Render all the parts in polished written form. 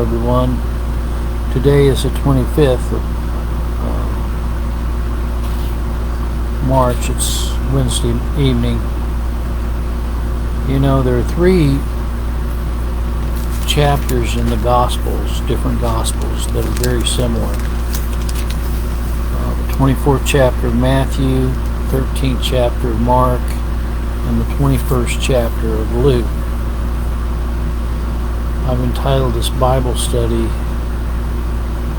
everyone. Today is the 25th of March. It's Wednesday evening. You know, there are 3 chapters in the Gospels, different Gospels, that are very similar. The 24th chapter of Matthew, 13th chapter of Mark, and the 21st chapter of Luke. I've entitled this Bible study,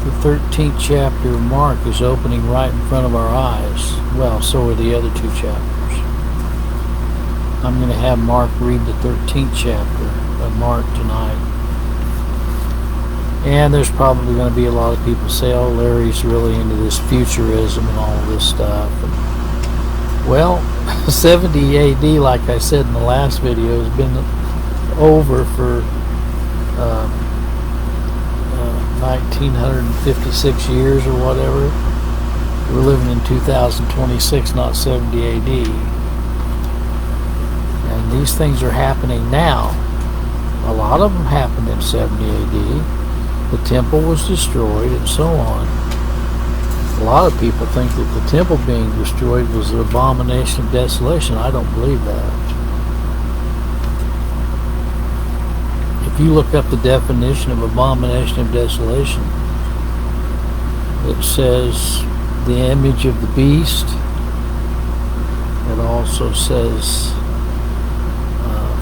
the 13th chapter of Mark is opening right in front of our eyes. Well, so are the other 2 chapters. I'm going to have Mark read the 13th chapter of Mark tonight. And there's probably going to be a lot of people say, oh, Larry's really into this futurism and all of this stuff. And, well, 70 AD, like I said in the last video, has been over for 1956 years or whatever. We're living in 2026, not 70 AD. And these things are happening now. A lot of them happened in 70 AD. The temple was destroyed and so on. A lot of people think that the temple being destroyed was an abomination of desolation. I don't believe that. If you look up the definition of abomination of desolation, it says the image of the beast. It also says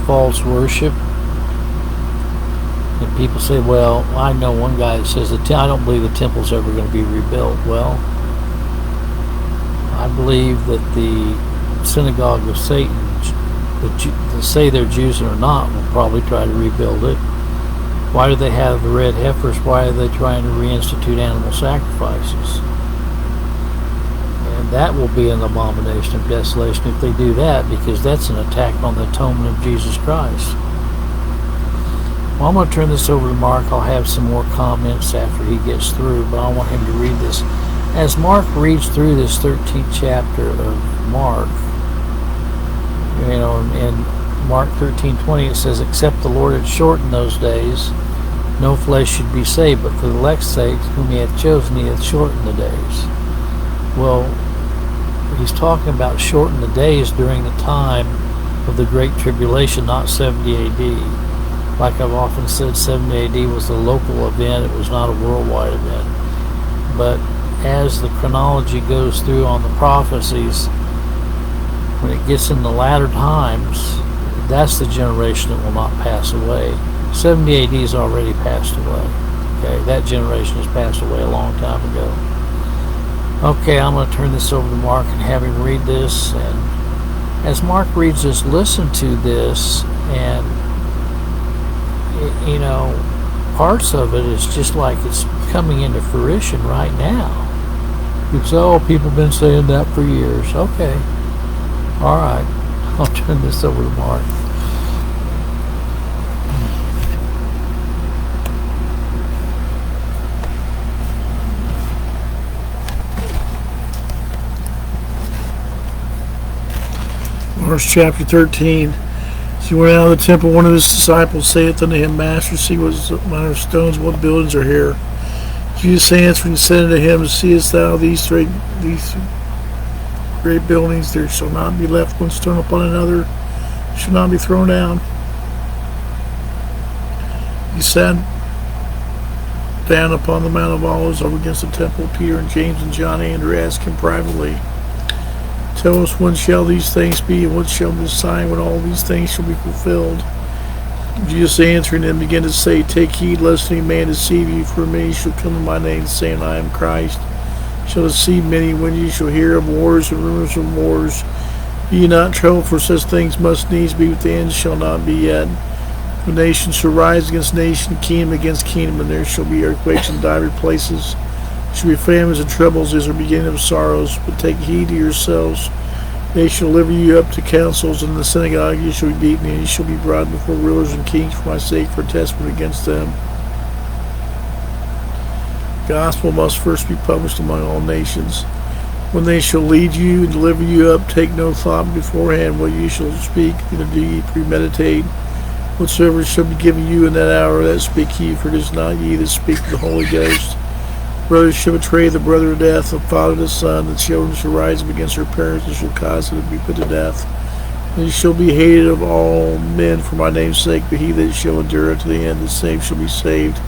false worship. And people say, well, I know one guy that says, I don't believe the temple's ever going to be rebuilt. Well, I believe that the synagogue of Satan, that say they're Jews or not, will probably try to rebuild it. Why do they have the red heifers? Why are they trying to reinstitute animal sacrifices? And that will be an abomination of desolation if they do that, because that's an attack on the atonement of Jesus Christ. Well, I'm going to turn this over to Mark. I'll have some more comments after he gets through, but I want him to read this. As Mark reads through this 13th chapter of Mark, you know, in Mark 13:20 it says, except the Lord had shortened those days, no flesh should be saved, but for the elect's sake, whom he hath chosen, he hath shortened the days. Well, he's talking about shorten the days during the time of the Great Tribulation, not 70 AD. Like I've often said, 70 AD was a local event, it was not a worldwide event. But as the chronology goes through on the prophecies, when it gets in the latter times, that's the generation that will not pass away. 70 AD has already passed away. Okay, that generation has passed away a long time ago. Okay, I'm going to turn this over to Mark and have him read this. And as Mark reads this, listen to this, and you know, parts of it is just like it's coming into fruition right now. You say, oh, people have been saying that for years. Okay, all right, I'll turn this over to Mark. Mark chapter 13. As he went out of the temple, one of his disciples saith unto him, Master, see what manner of stones, what buildings are here. Jesus answering said unto him, seest thou these great buildings? There shall not be left one stone upon another, shall not be thrown down. He sat down upon the Mount of Olives over against the temple. Peter and James and John and Andrew asked him privately, tell us, when shall these things be, and what shall be the sign when all these things shall be fulfilled? Jesus answering them began to say, take heed lest any man deceive you, for many shall come in my name, saying, I am Christ. Shall deceive many. When you shall hear of wars and rumors of wars, be ye not troubled, for such things must needs be, but the end shall not be yet. The nation shall rise against nation, kingdom against kingdom, and there shall be earthquakes in divers places. There shall be famines and troubles as the beginning of sorrows. But take heed to yourselves. They shall deliver you up to councils, and in the synagogue you shall be beaten, and you shall be brought before rulers and kings for my sake, for a testament against them. The gospel must first be published among all nations. When they shall lead you and deliver you up, take no thought beforehand what you shall speak, neither do ye premeditate Whatsoever shall be given you in that hour, that speak ye, for it is not ye that speak, but the Holy Ghost. Brothers shall betray the brother to death, the father to son, the children shall rise up against their parents, and shall cause them to be put to death. And ye shall be hated of all men for my name's sake, but he that shall endure unto the end, the same shall be saved.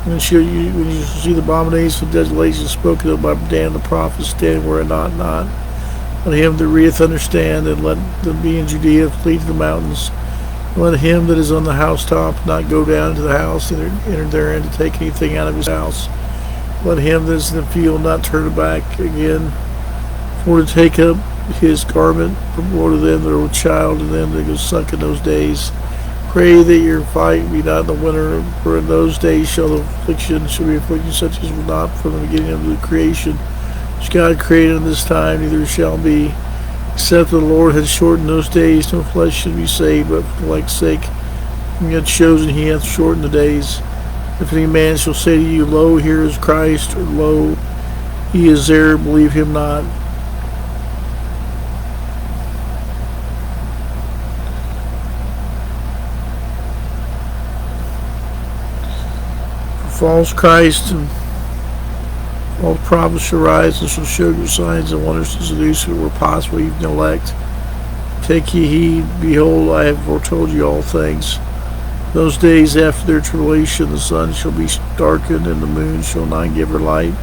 And when you shall see the abomination of desolation spoken of by Dan the prophet, standing where it not, let him that readeth understand, and let them be in Judea flee to the mountains. Let him that is on the housetop not go down into the house, and enter therein to take anything out of his house. Let him that is in the field not turn back again, for to take up his garment from one of them that are with child, and them that go sunk in those days. Pray that your fight be not in the winter, for in those days shall be affliction such as was not from the beginning of the creation, which God created in this time, neither shall be. Except the Lord had shortened those days, no flesh should be saved, but for the like's sake, he hath chosen, he hath shortened the days. If any man shall say to you, Lo, here is Christ, or Lo, he is there, believe him not. For false Christ and false prophets shall rise, and shall show you signs and wonders to seduce you, where possible even elect. Take ye heed, behold, I have foretold you all things. Those days after their tribulation, the sun shall be darkened, and the moon shall not give her light.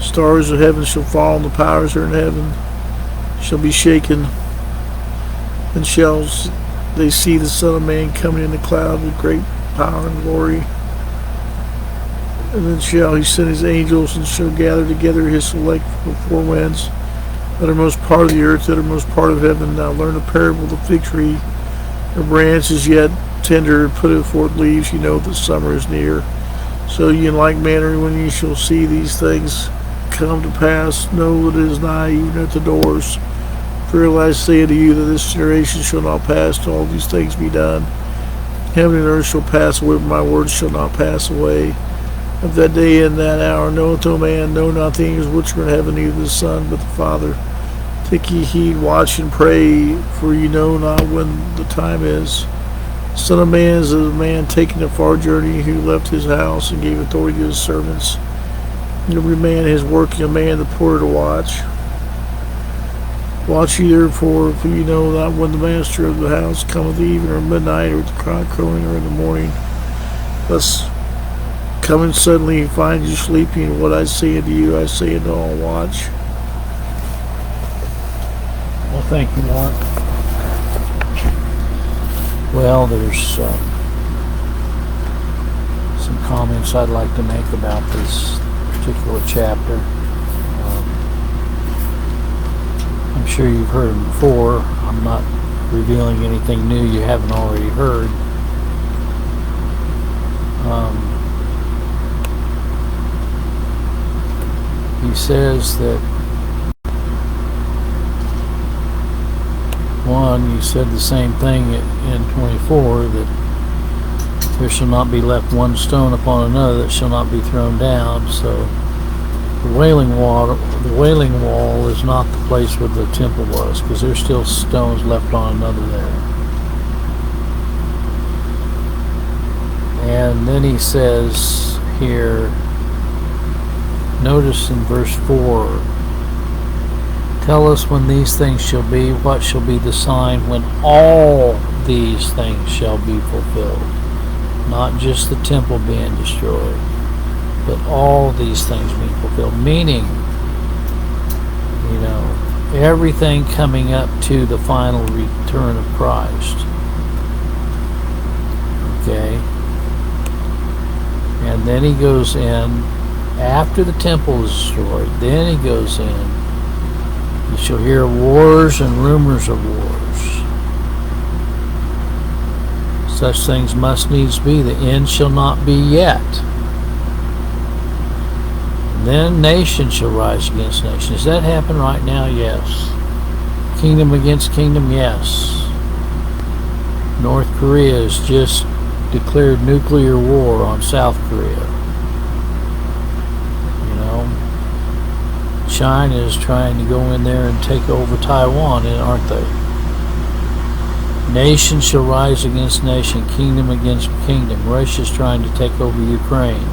Stars of heaven shall fall, and the powers that are in heaven shall be shaken. And shall they see the Son of Man coming in the cloud with great power and glory. And then shall he send his angels, and shall gather together his select from the four winds, that are most part of the earth, that are most part of heaven. Now learn the parable of the fig tree. The branch is yet tender, put it forth leaves, you know that summer is near. So ye in like manner, when ye shall see these things come to pass, know that it is nigh, even at the doors. Verily I say unto you, that this generation shall not pass till all these things be done. Heaven and earth shall pass away, but my words shall not pass away. Of that day and that hour knoweth no man, no not the angels which are in heaven, neither the Son, but the Father. Take ye heed, watch and pray, for ye know not when the time is. The Son of Man is a man taking a far journey, who left his house and gave authority to his servants, and every man his work, and a man the porter to watch. Watch ye therefore, for ye know not when the master of the house cometh, even or midnight, or at the cock crowing, or in the morning. Thus coming suddenly, he finds you sleeping. And what I say unto you, I say unto all, watch. Well, thank you, Mark. Well, there's some comments I'd like to make about this particular chapter. I'm sure you've heard them before. I'm not revealing anything new you haven't already heard. He says that you said the same thing in 24, that there shall not be left one stone upon another that shall not be thrown down. So the Wailing Wall is not the place where the temple was, because there's still stones left on another there. And then he says here, notice in verse 4, tell us when these things shall be, what shall be the sign when all these things shall be fulfilled. Not just the temple being destroyed, but all these things being fulfilled. Meaning, everything coming up to the final return of Christ. Okay? And then he goes in, after the temple is destroyed, then he goes in, you shall hear wars and rumors of wars. Such things must needs be. The end shall not be yet. And then nation shall rise against nation. Does that happen right now? Yes. Kingdom against kingdom? Yes. North Korea has just declared nuclear war on South Korea. China is trying to go in there and take over Taiwan, aren't they? Nation shall rise against nation, kingdom against kingdom. Russia's trying to take over Ukraine.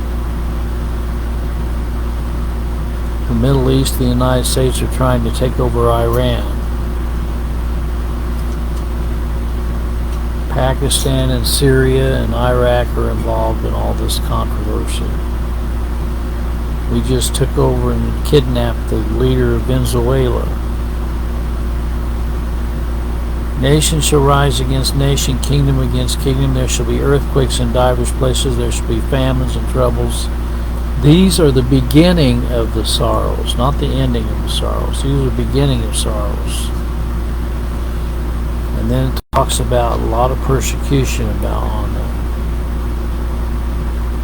The Middle East, the United States are trying to take over Iran. Pakistan and Syria and Iraq are involved in all this controversy. We just took over and kidnapped the leader of Venezuela. Nation shall rise against nation, kingdom against kingdom. There shall be earthquakes in divers places. There shall be famines and troubles. These are the beginning of the sorrows, not the ending of the sorrows. These are the beginning of sorrows. And then it talks about a lot of persecution about on them.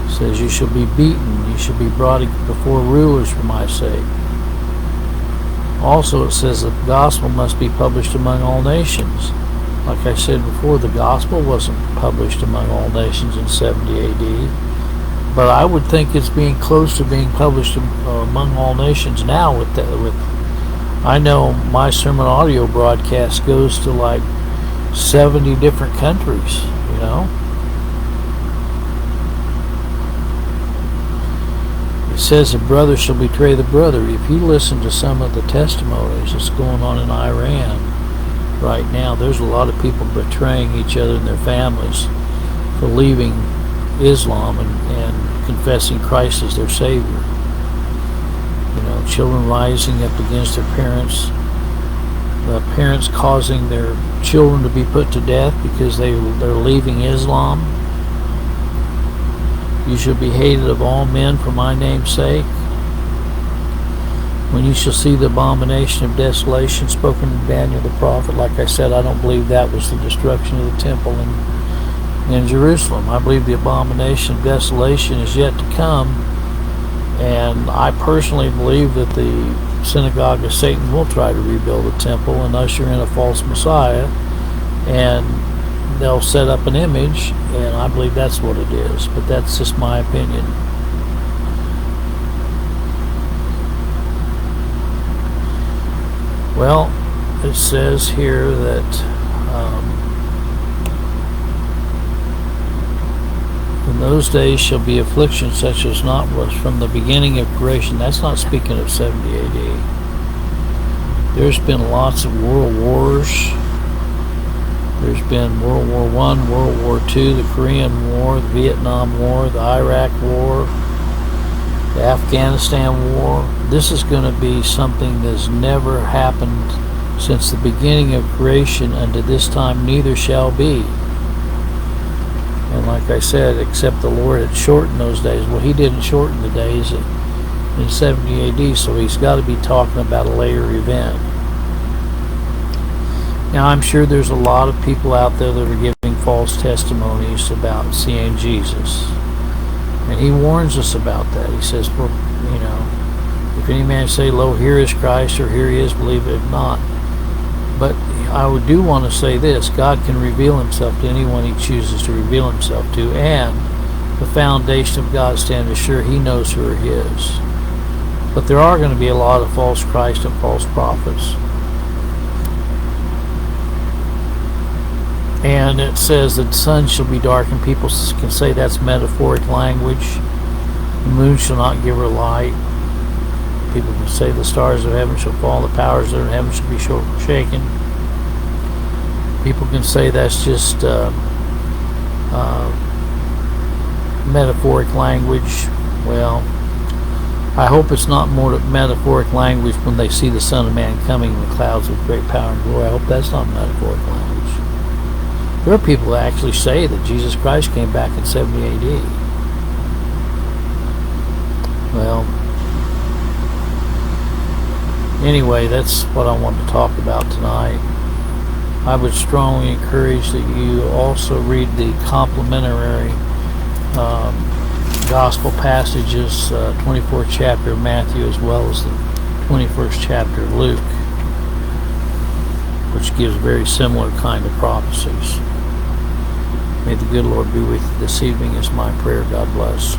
It says, you shall be beaten, you shall be brought before rulers for my sake. Also it says that the gospel must be published among all nations. Like I said before, the gospel wasn't published among all nations in 70 AD. But I would think it's being close to being published among all nations now. I know my sermon audio broadcast goes to like 70 different countries, you know. It says a brother shall betray the brother. If you listen to some of the testimonies that's going on in Iran right now, there's a lot of people betraying each other and their families for leaving Islam and confessing Christ as their Savior. You know, children rising up against their parents, parents causing their children to be put to death because they're leaving Islam. You shall be hated of all men for my name's sake. When you shall see the abomination of desolation spoken in Daniel the prophet, like I said, I don't believe that was the destruction of the temple in Jerusalem. I believe the abomination of desolation is yet to come, and I personally believe that the synagogue of Satan will try to rebuild the temple and usher in a false Messiah, and they'll set up an image, and I believe that's what it is, but that's just my opinion. Well, it says here that in those days shall be affliction such as not was from the beginning of creation. That's not speaking of 70 AD. There's been lots of world wars. There's been World War I, World War II, the Korean War, the Vietnam War, the Iraq War, the Afghanistan War. This is going to be something that's never happened since the beginning of creation unto this time, neither shall be. And like I said, except the Lord had shortened those days. Well, he didn't shorten the days in 70 AD, so he's got to be talking about a later event. Now, I'm sure there's a lot of people out there that are giving false testimonies about seeing Jesus. And he warns us about that. He says, well, you know, if any man say, lo, here is Christ, or here he is, believe it not. But I do want to say this: God can reveal himself to anyone he chooses to reveal himself to, and the foundation of God stand assured he knows who are his. But there are going to be a lot of false Christ and false prophets. And it says that the sun shall be darkened. People can say that's metaphoric language. The moon shall not give her light. People can say the stars of heaven shall fall, the powers that are in heaven shall be shaken. People can say that's just metaphoric language. Well, I hope it's not more metaphoric language when they see the Son of Man coming in the clouds with great power and glory. I hope that's not metaphoric language. There are people that actually say that Jesus Christ came back in 70 AD. Well, anyway, that's what I wanted to talk about tonight. I would strongly encourage that you also read the complementary gospel passages, 24th chapter of Matthew as well as the 21st chapter of Luke, which gives very similar kind of prophecies. May the good Lord be with you this evening is my prayer. God bless.